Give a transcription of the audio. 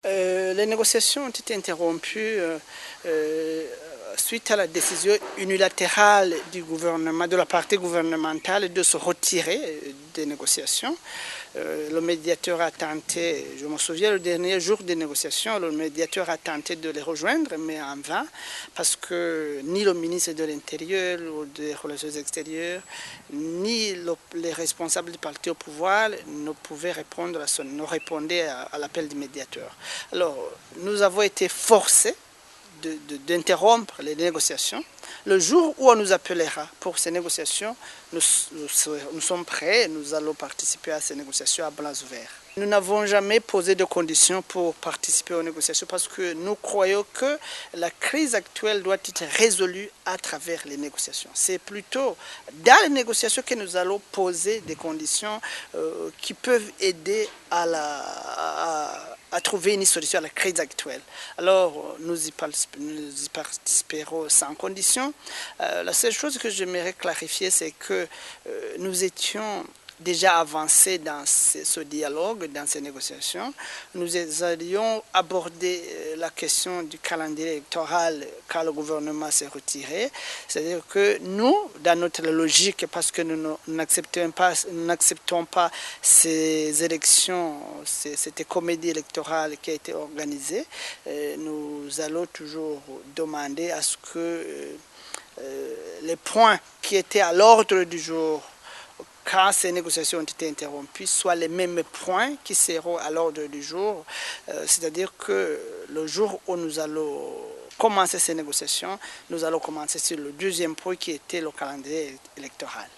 Les négociations ont été interrompues suite à la décision unilatérale du gouvernement, de la partie gouvernementale de se retirer des négociations. Le médiateur a tenté, je me souviens le dernier jour des négociations, le médiateur a tenté de les rejoindre, mais en vain, parce que ni le ministre de l'Intérieur ou des Relations extérieures, ni les responsables du parti au pouvoir ne pouvaient répondre ne répondaient à l'appel du médiateur. Alors, nous avons été forcés d'interrompre les négociations. Le jour où on nous appellera pour ces négociations, nous sommes prêts, nous allons participer à ces négociations à bras ouverts. Nous n'avons jamais posé de conditions pour participer aux négociations parce que nous croyons que la crise actuelle doit être résolue à travers les négociations. C'est plutôt dans les négociations que nous allons poser des conditions qui peuvent aider à trouver une solution à la crise actuelle. Alors, nous y participerons sans condition. La seule chose que j'aimerais clarifier, c'est que nous étions déjà avancé dans ce dialogue, dans ces négociations. Nous allions aborder la question du calendrier électoral quand le gouvernement s'est retiré. C'est-à-dire que nous, dans notre logique, parce que nous n'acceptons pas ces élections, cette comédie électorale qui a été organisée, nous allons toujours demander à ce que les points qui étaient à l'ordre du jour quand ces négociations ont été interrompues, soient les mêmes points qui seront à l'ordre du jour. C'est-à-dire que le jour où nous allons commencer ces négociations, nous allons commencer sur le deuxième point qui était le calendrier électoral.